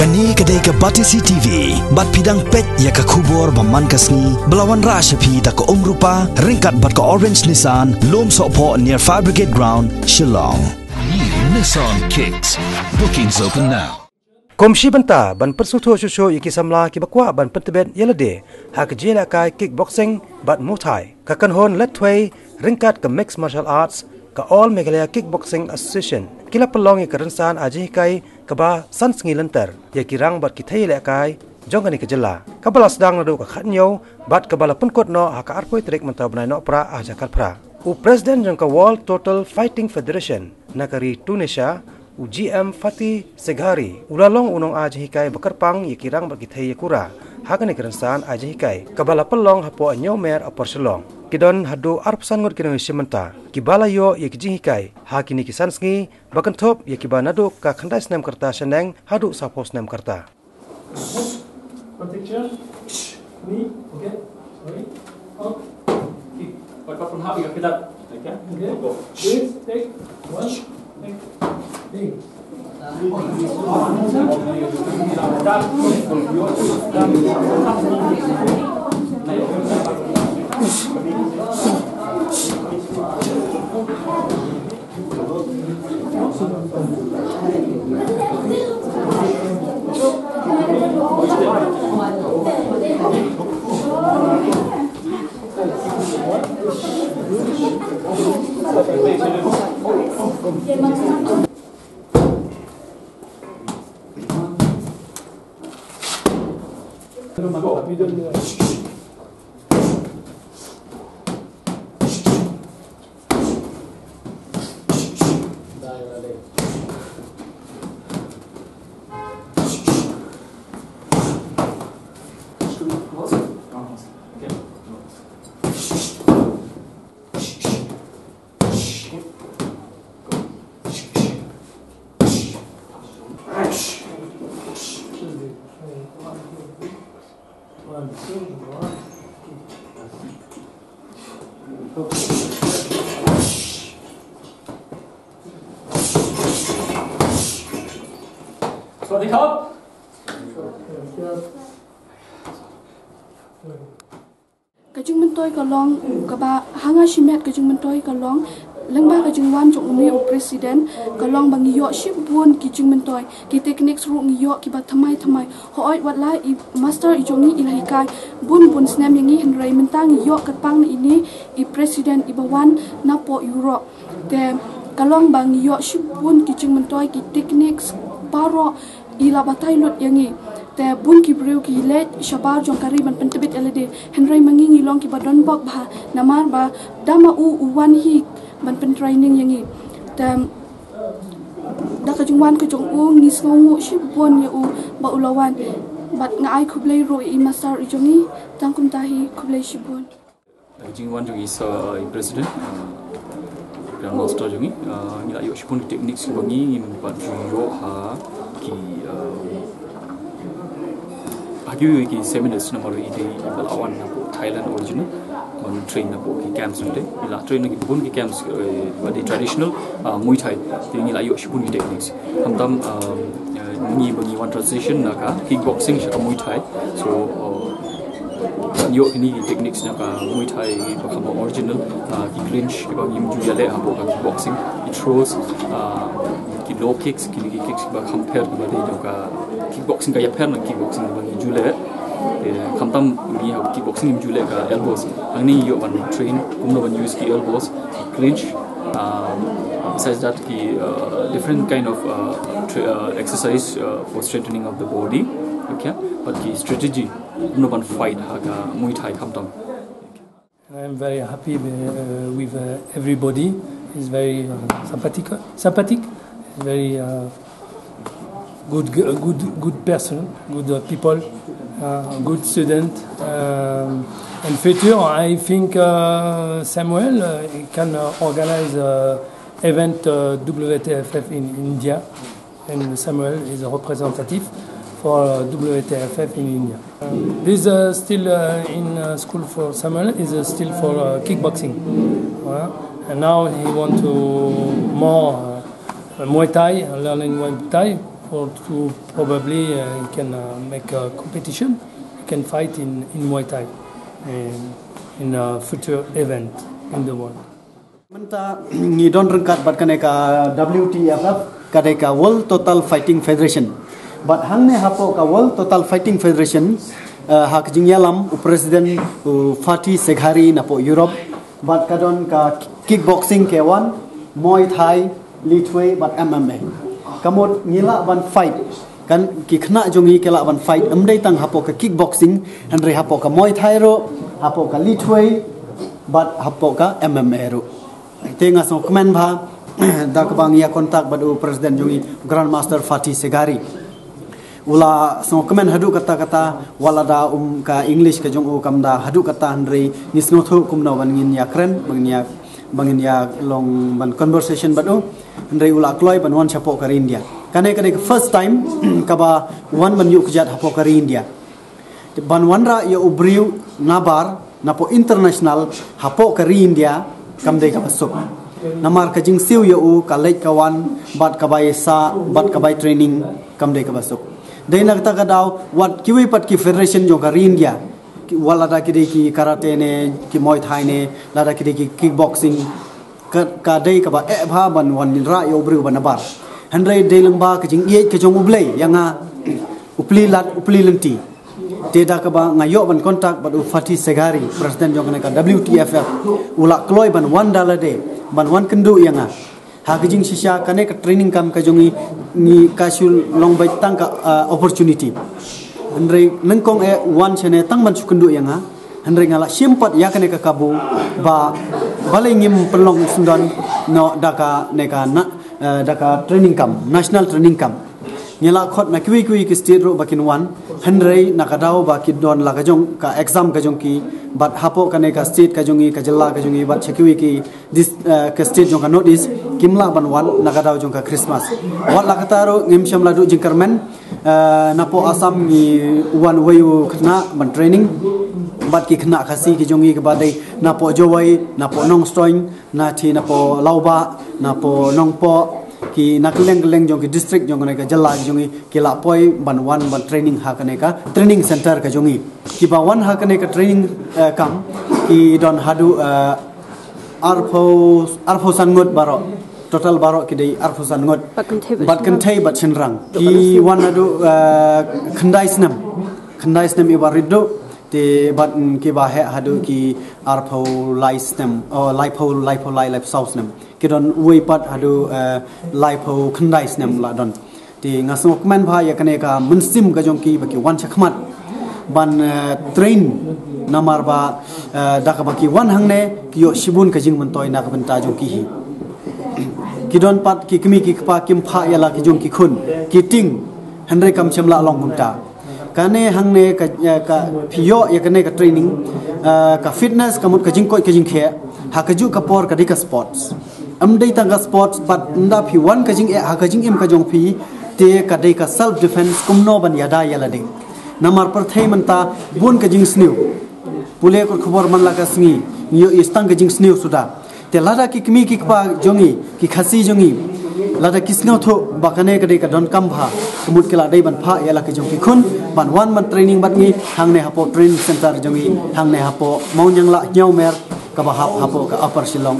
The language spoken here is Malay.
Kani kedai ke Batisi TV, bat pidang pet ya ke kubur baman kasni, belawan rashapi tak ke rupa, ringkat bat ke Orange Nissan, lom sokpo near Fire Brigade Ground, Shillong. New Nissan Kicks. Bookings open now. Komshi banta ban persuto shusho yaki samla ki bakwa ban pentebet yelade ha ke jela kai kickboxing bat muay kakan hon letway ringkat ke mixed martial arts ka all Meghalaya Kickboxing Association kila pelong ke rensan aji kai ke ba san sengilanter yaki rang bat ki thai le kai jongani ke jela ka balas dang nadu ka khatnyo bat ke bala penkot no ha ka arpoi trek manta banai no pra ajakal pra u president jong ka World Total Fighting Federation nakari Tunisia u GM Fatih Seghari ulalong unong aji kai bakarpang yaki rang bat ki thai yakura hakani ke rensan aji kai ka bala pelong hapo anyo mer apor Shillong kidon hadu arpsan ngot kino simenta kibala yo yeki kai hakini kisan sngi bakan top yeki banado ka khandai snam karta seneng hadu sapos nam karta protection knee okay sorry up kick back up from half you get up okay go this take one take big Kajung mentoi kalong kaba hanga shimet kajung mentoi kalong lengba kajung wan jong umi presiden kalong bang yo ship bun kajung mentoi ki teknik ru ngiyo ki ba thamai hooi watla I master I jongi ilahi kai bun snam yangi henrai mentang yo katpang ini I presiden I bawan napo Europe te kalong bang yo ship bun kajung mentoi ki teknik paro ila batai lut yangi te bun ki breu ki let shabar jong kari ban pentebit elade henry mangi long ki badon bok ba namar ba dama u wan hi ban pen training yangi te da ka jungwan ko jong u ngis ngongu shi bon ya u ba ulawan bat ngai khublei ro I master I jongi tangkum tahi khublei shi bon jingwan jong is president grand master jongi nila yo shi pun techniques bangi ban yo ha kiAgi ki seminars na maru ide balawan na po Thailand original on train na po ki camps nte ila train ki bun ki camps the traditional Muay Thai tingi la yo shipun ki techniques hamtam ni bagi one transition na ka kickboxing sha Muay Thai so yo ni techniques na ka Muay Thai bakam original ki clinch ki bagi mu jale ha po ka kickboxing it throws ki low kicks ki kicks ba compare ba de ka kickboxing ka ya per na kickboxing ba ni jule khamtam ni ha kickboxing ni jule ka elbows angni yo ban train kumno ban use ki elbows ki clinch besides that ki different kind of exercise for strengthening of the body okay but ki strategy kumno ban fight ha ka Muay Thai khamtam I'm very happy with everybody. He's very sympathetic. Very good person, good people, good student. In future, I think Samuel can organize event WTFF in India, and Samuel is a representative for WTFF in India. This still in school for Samuel is still for kickboxing, and now he want to more Muay Thai, learning Muay Thai or to probably can make a competition, can fight in Muay Thai in a future event in the world. Menta ni don rengkat bat kaneka WTFF kadeka World Total Fighting Federation. Bat hangne hapo ka World Total Fighting Federation hak jingyalam President Fatih Seghari napo Europe bat kadon ka kickboxing K1, Muay Thai, Litway bat MMA. Kamot ngila ban fight kan ki khna jongi kela ban fight amdai tang hapo ka kickboxing andre hapo ka Muay Thai ro hapo ka Litway bat hapo ka MMA ro. Tengah so komen ba dak bang ya kontak badu Presiden jongi Grandmaster Fatih Seghari. Ula so komen hadu kata-kata walada ka English ka jong kamda hadu kata andre nisno thu kumna bangin ya kren bangin ya long ban conversation badu andre ula kloi ban wan chapo ka India. Kane first time kaba wan ban yu kjat hapo ka India. Ban wanra ya ubriu nabar napo international hapo ka India kamdai ka masuk namar ka jing siu ya u ka lek kawan bat ka bai sa bat ka bai training kamdai ka masuk dai nak ta ka daw wat kiwi pat ki federation jo ka India wala da ki ki karate ne ki Muay Thai ne la da ki kickboxing ka dai ka ba e bha ban wan ra yo bru ban bar handrai dai lang ba ka jing ye ka jong ublei yanga upli lenti Tidak kaba ngayo ban kontak badu Fatih Seghari Presiden jong ka WTFF ula kloi ban $1 de ban wan kendu yanga ha kijing sisya kane ka training kam ka jongi ni kasul long bai tang ka opportunity andre nengkong wan chene tang ban sukendu yanga andre ngala simpat ya kane ka kabu ba balai ngim pelong sundan no daka neka na daka training kam national training camp nyala khot na kiwi ki state ro bakin wan handrei nakadao bakin don la kajong ka exam kajong ki bat hapo kane ka state kajongi ka jilla kajongi bat chekiwi ki this ka state jong ka notice kimla ban wan nakadao jong ka Christmas wat la kataro ngim shamla du jingkarmen napo asam ni wan wayu khna ban training bat ki khna khasi ki jongi ka badai napo jowai napo nong stoing na thi napo lauba napo nongpo ki nakleng jong ki district jong ka jalla jongi ki la poi ban wan ban training ha kane ka training center ka jongi ki ba wan ha kane ka training kam ki don hadu arpho sangot baro total baro ki dei arpho sangot bat kenthei bat chenrang ki wan hadu khandai snam ibarido te bat ki ba he hadu ki arpho laisnem o lipo life south nem kidon way pat hadu lipo khandai snem la don ti ngasok man bha ya kane ka munsim ka jongki baki wan chakmat ban train namar ba daka baki wan hangne kiyo shibun ka jing mantoy na ka banta jongki hi kidon pat ki kimi ki pa kim pha ya la ki jongki khun ki ting handre kam chemla long bunta kane hangne ka phiyo ya kane ka training ka fitness kamut ka jing koi ka jing khe hakaju ka por ka dika sports amdai tanga sports but nda phi wan ka jing hakajing em ka jong phi te ka dei ka self defense kumno ban yada yala de namar par thai manta bun ka jing sniu pule ko khobor man la ka sngi yo istang ka jing sniu suda te lada ki kimi ki pa jongi ki khasi jongi lada kisngau tho bakane ka dei ka don kam bha kumut kila dei ban pha yala ka jong ki khun ban wan man training bat ngi hangne hapo training center jongi hangne hapo maunjang la nyau mer ka ba hapo ka upper silong